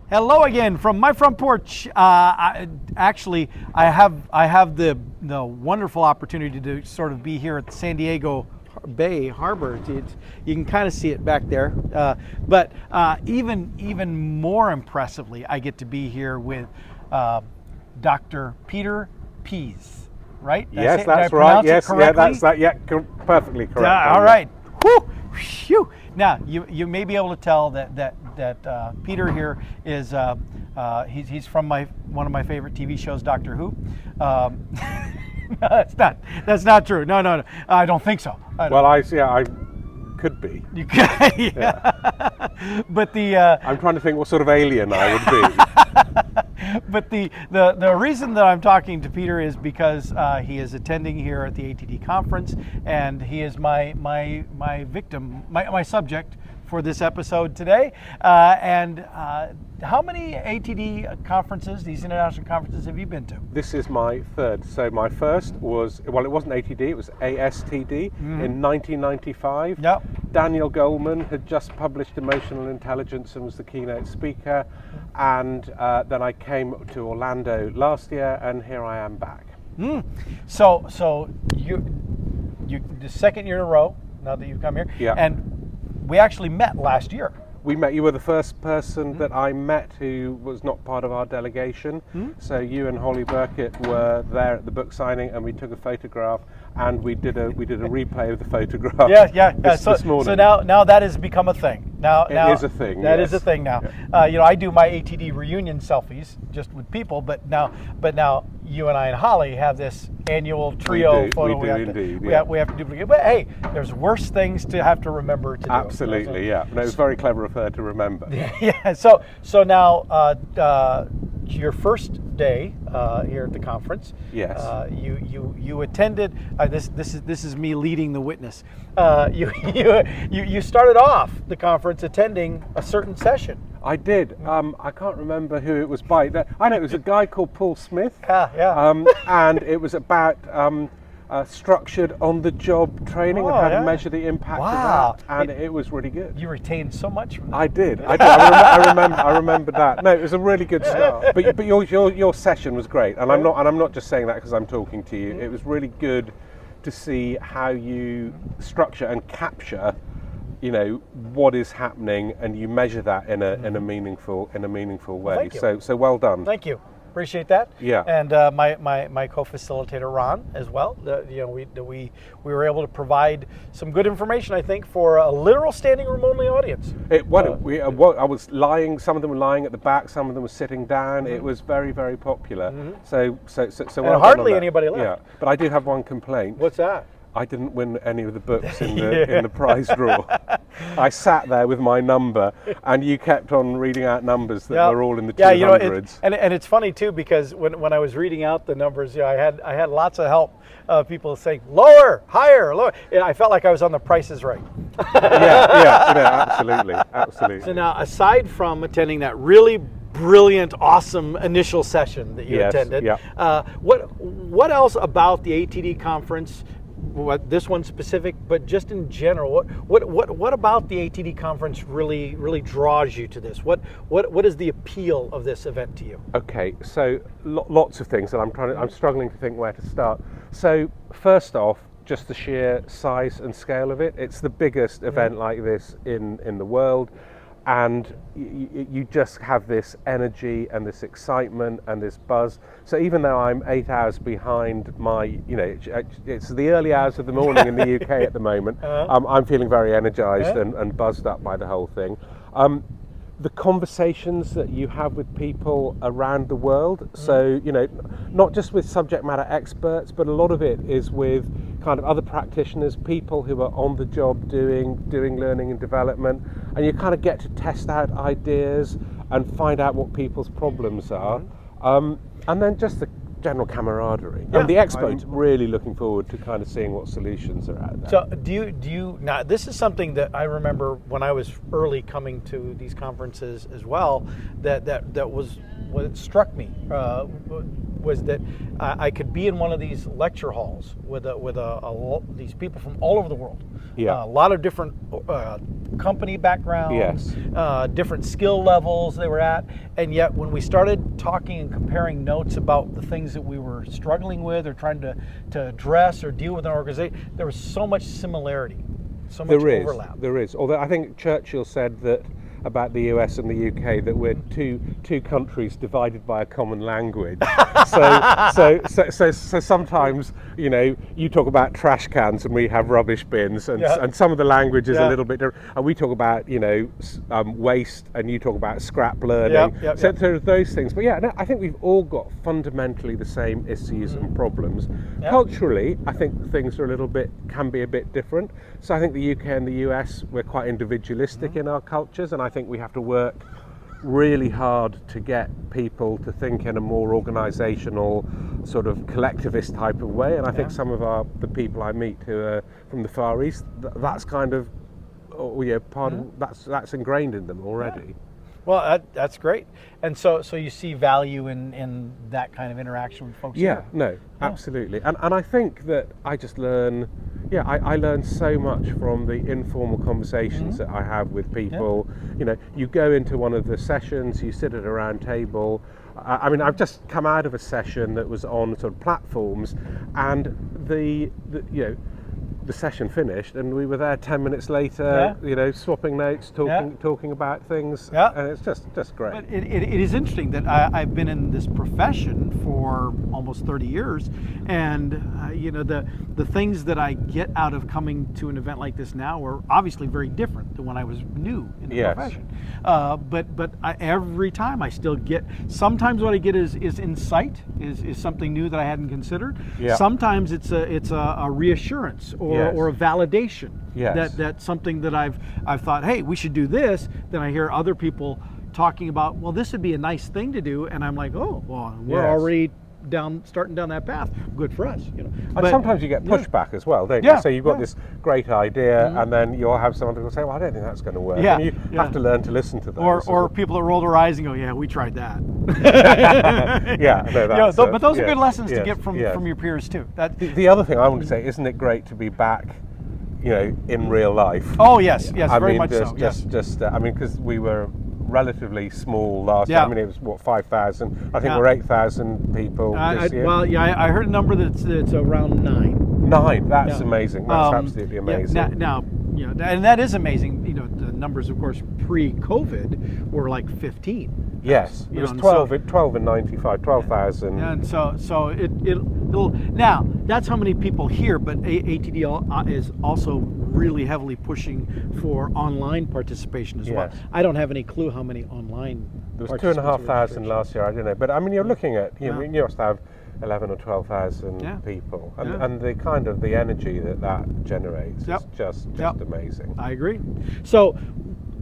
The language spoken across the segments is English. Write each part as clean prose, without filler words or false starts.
Hello again from my front porch. I have the wonderful opportunity to sort of be here at the San Diego Bay Harbor. You can kind of see it back there, but even more impressively, I get to be here with Dr. Peter Pease. Right? Yes, that's right. Yes, yeah, that's that. Yeah, perfectly correct. All right. Whew. Phew. Now you may be able to tell that Peter here is he's from one of my favorite TV shows, Doctor Who. No, that's not true. No, I don't think so. I could be. You could, yeah. But I'm trying to think what sort of alien I would be. But the reason that I'm talking to Peter is because he is attending here at the ATD conference, and he is my victim, my subject for this episode today. How many ATD conferences, these international conferences, have you been to? This is my third. So my first was, it wasn't ATD, it was ASTD in 1995. Yep. Daniel Goleman had just published Emotional Intelligence and was the keynote speaker. And then I came to Orlando last year, and here I am back. So you the second year in a row now that you've come here. Yeah. And we actually met last year. We met. You were the first person that I met who was not part of our delegation. So you and Holly Burkett were there at the book signing, and we took a photograph, and we did a replay of the photograph. Yeah. This morning. So now that has become a thing. Now it is a thing. That yes. is a thing now. Yeah. I do my ATD reunion selfies just with people, but now you and I and Holly have this annual trio photo. We have to duplicate. But hey, there's worse things to have to remember to do. Absolutely, yeah. No, it was very clever of her to remember. Yeah. So now your first day here at the conference. Yes. You attended. This is me leading the witness. You started off the conference attending a certain session. I did. I can't remember who it was by. I know it was a guy called Paul Smith. Yeah. And it was about structured on-the-job training and how to measure the impact of that. And it was really good. You retained so much from that. I did. I remember that. No, it was a really good start. But your session was great, and I'm not just saying that because I'm talking to you. It was really good to see how you structure and capture, what is happening, and you measure that in a meaningful way. So well done. Thank you. Appreciate that. Yeah. And my co-facilitator Ron as well. We were able to provide some good information, I think, for a literal standing room only audience. I was lying. Some of them were lying at the back. Some of them were sitting down. It was very, very popular. So well hardly done on anybody left. Yeah. But I do have one complaint. What's that? I didn't win any of the books in the prize draw. I sat there with my number, and you kept on reading out numbers that were all in the 200s. And it's funny too, because when I was reading out the numbers, I had lots of help. People saying lower, higher, lower. I felt like I was on The Price is Right. Absolutely. So now, aside from attending that really brilliant, awesome initial session that you attended, what else about the ATD conference? What this one specific, but just in general, what about the ATD conference really draws you to this? What is the appeal of this event to you? Okay, so lots of things, and I'm struggling to think where to start. So first off, just the sheer size and scale of it. It's the biggest event like this in the world. And you just have this energy and this excitement and this buzz. So even though I'm 8 hours behind it's the early hours of the morning in the UK at the moment, I'm feeling very energized and buzzed up by the whole thing. The conversations that you have with people around the world, so not just with subject matter experts, but a lot of it is with kind of other practitioners, people who are on the job doing learning and development, and you kind of get to test out ideas and find out what people's problems are, and then just the general camaraderie. And the expo, really looking forward to kind of seeing what solutions are out there. So do you now, this is something that I remember when I was early coming to these conferences as well, that was what struck me was that I could be in one of these lecture halls with these people from all over the world. A lot of different company backgrounds, Yes. different skill levels they were at, and yet when we started talking and comparing notes about the things that we were struggling with or trying to address or deal with in our organization, there was so much similarity, so much overlap. There is. Although I think Churchill said that about the US and the UK, that we're two countries divided by a common language. so sometimes, you know, you talk about trash cans and we have rubbish bins, and some of the language is a little bit different. And we talk about, you know, waste, and you talk about scrap learning. So there are those things. But yeah, no, I think we've all got fundamentally the same issues and problems. Culturally, I think things are can be a bit different. So I think the UK and the US, we're quite individualistic in our cultures, and I think we have to work really hard to get people to think in a more organisational, sort of collectivist type of way. And I think some of the people I meet who are from the Far East, that's kind of, part of that's ingrained in them already. Well, that's great. And so you see value in that kind of interaction with folks? Yeah, no, absolutely. And I think that I just learn, I learn so much from the informal conversations that I have with people. You know, you go into one of the sessions, you sit at a round table. I mean, I've just come out of a session that was on sort of platforms, and the session finished, and we were there 10 minutes later, you know, swapping notes, talking about things, and it's just great. But it is interesting that I've been in this profession for almost 30 years, and you know, the things that I get out of coming to an event like this now are obviously very different than when I was new in the profession. But every time I still get, sometimes what I get is insight, is something new that I hadn't considered. Sometimes it's a reassurance or a validation that something that I've thought, hey, we should do this. Then I hear other people talking about, well, this would be a nice thing to do, and I'm like, oh, well, we're already starting down that path. Good for us, you know. And sometimes you get pushback as well, don't you? So you've got this great idea, and then you'll have someone who say, well, I don't think that's going to work. And you have to learn to listen to those. Or people that roll their eyes and go, yeah, we tried that. But those are good lessons to get from your peers too. The other thing I want to say, isn't it great to be back, you know, in real life? Oh yes, very much so. I mean, because we were relatively small last year. I mean, it was what, 5,000. I think we're 8,000 people this year. Well, I heard a number that's around 9. 9. That's amazing. That's absolutely amazing. Now, you know, and that is amazing. You know, the numbers, of course, pre-COVID were like 15. Yes, it was 12 in 95, 12,000. And so it'll now, that's how many people here, but ATD is also really heavily pushing for online participation as well. I don't have any clue how many online. There was 2,500 last year. I don't know, but I mean, you're looking at you must have 11 or 12,000 people, and the kind of the energy that generates is just amazing. I agree. So,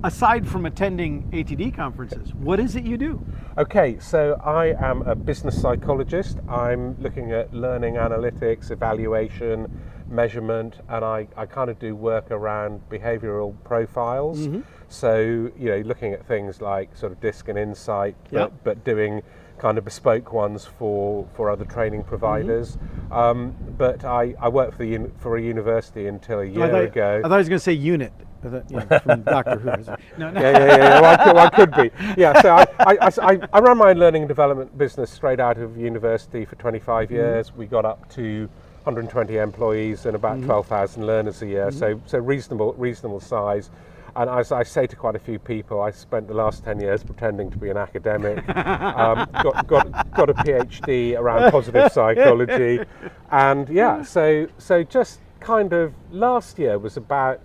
aside from attending ATD conferences, what is it you do? Okay, so I am a business psychologist. I'm looking at learning analytics, evaluation, measurement, and I kind of do work around behavioral profiles. So, you know, looking at things like sort of DISC and Insight, but doing kind of bespoke ones for other training providers. But I worked for a university until a year ago. I thought I was going to say unit. From Doctor Who. No. Well, I could be. Yeah, so I ran my own learning and development business straight out of university for 25 years. We got up to 120 employees and about 12,000 learners a year, so reasonable size. And as I say to quite a few people, I spent the last 10 years pretending to be an academic, got a PhD around positive psychology, and so just kind of last year was about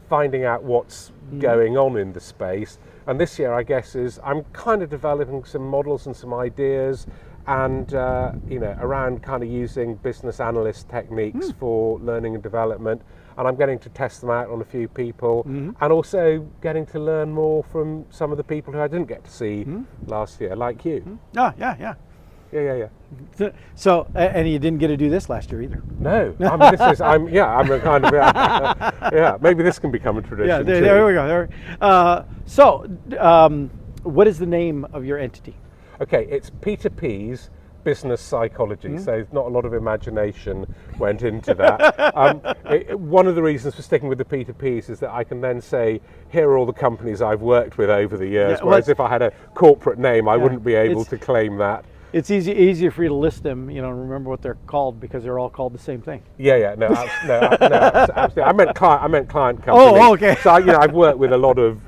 finding out what's going on in the space, and this year I guess is I'm kind of developing some models and some ideas, and you know, around kind of using business analyst techniques for learning and development, and I'm getting to test them out on a few people, and also getting to learn more from some of the people who I didn't get to see last year, like you. Yeah. So, and you didn't get to do this last year either. No, I mean, I'm a kind of maybe this can become a tradition. Yeah, there we go. So, what is the name of your entity? Okay, it's Pease, business psychology, so not a lot of imagination went into that. One of the reasons for sticking with the Pease is that I can then say, here are all the companies I've worked with over the years, whereas if I had a corporate name, I wouldn't be able to claim that. It's easier for you to list them, you know, and remember what they're called because they're all called the same thing. No, absolutely. I meant client company. Oh, okay. So I've worked with a lot of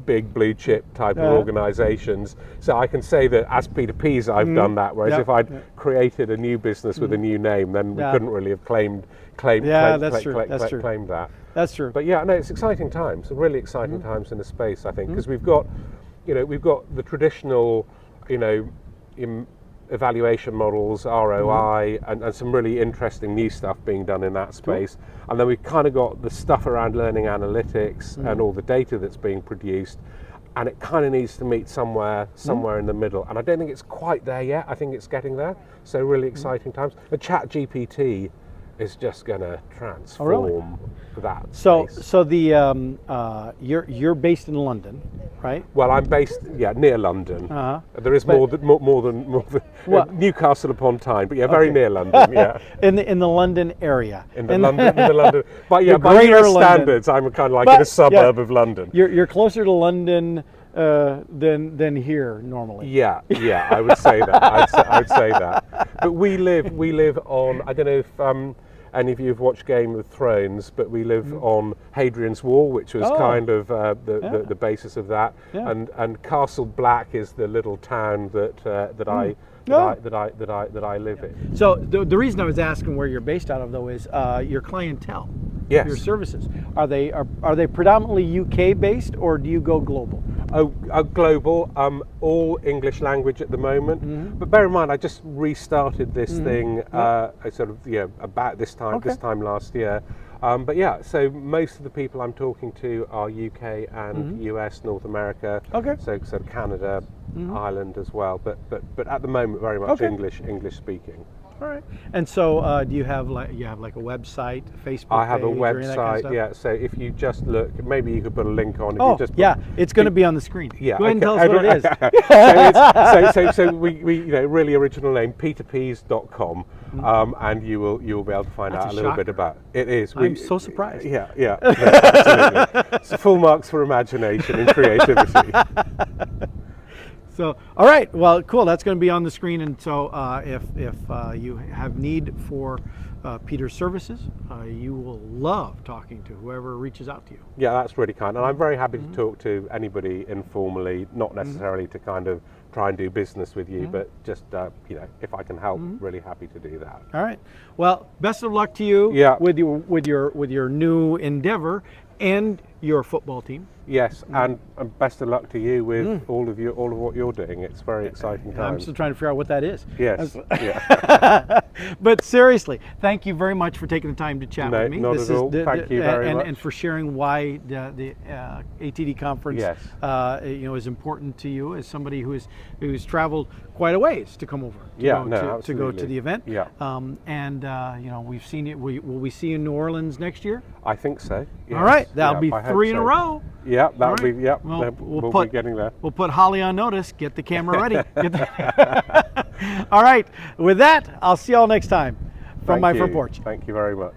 big blue chip type of organisations. So I can say that as Pease, I've done that. Whereas if I'd created a new business with a new name, then we couldn't really have claimed that. That's true. But it's exciting times, really exciting times in the space. I think because we've got the traditional, evaluation models, ROI, and some really interesting new stuff being done in that space. And then we've kind of got the stuff around learning analytics and all the data that's being produced. And it kind of needs to meet somewhere in the middle. And I don't think it's quite there yet. I think it's getting there. So really exciting times. The ChatGPT is just going to transform that space. So the you're based in London, right? Well, I'm based near London. There is more than Newcastle upon Tyne, but very near London. Yeah, in the London area. In the London, but by US standards, I'm kind of like in a suburb of London. You're closer to London than here normally. Yeah, I would say that. I'd say that. But we live on. I don't know if any of you have watched Game of Thrones, but we live on Hadrian's Wall, which was kind of the basis of that. And Castle Black is the little town that I live in. So the reason I was asking where you're based out of, though, is your clientele. Yes. Your services, are they predominantly UK based, or do you go global? Global, all English language at the moment. But bear in mind, I just restarted this thing about this time last year. So most of the people I'm talking to are UK and US, North America. So Canada, Ireland as well. But at the moment, very much English speaking. All right. And so, do you have like a website, Facebook? I have a page, website. Kind of yeah. So if you just look, maybe you could put a link on. It's going to be on the screen. Yeah. Go ahead and tell us what it is. So we really original name peterpease.com, and you will be able to find out a little bit about it. Is I'm so surprised. Yeah. No, absolutely. It's full marks for imagination and creativity. So, all right, well, cool. That's going to be on the screen, and so if you have need for Peter's services, you will love talking to whoever reaches out to you. Yeah, that's really kind, and I'm very happy to talk to anybody informally, not necessarily to kind of try and do business with you, but just if I can help, really happy to do that. All right. Well, best of luck to you with your new endeavor and your football team. Yes, and best of luck to you with all of what you're doing. It's very exciting times. I'm still trying to figure out what that is. Yes. But seriously, thank you very much for taking the time to chat with me. Not at all. Thank you very much. And for sharing why the ATD conference is important to you as somebody who's traveled quite a ways to come over to go to the event. Yeah. We've seen it. Will we see you in New Orleans next year? I think so. Yes. All right, that'll be 3 in a row. Yeah, that'll be. Yeah, well, we'll be getting there. We'll put Holly on notice. Get the camera ready. All right. With that, I'll see y'all next time from My Front Porch. Thank you very much.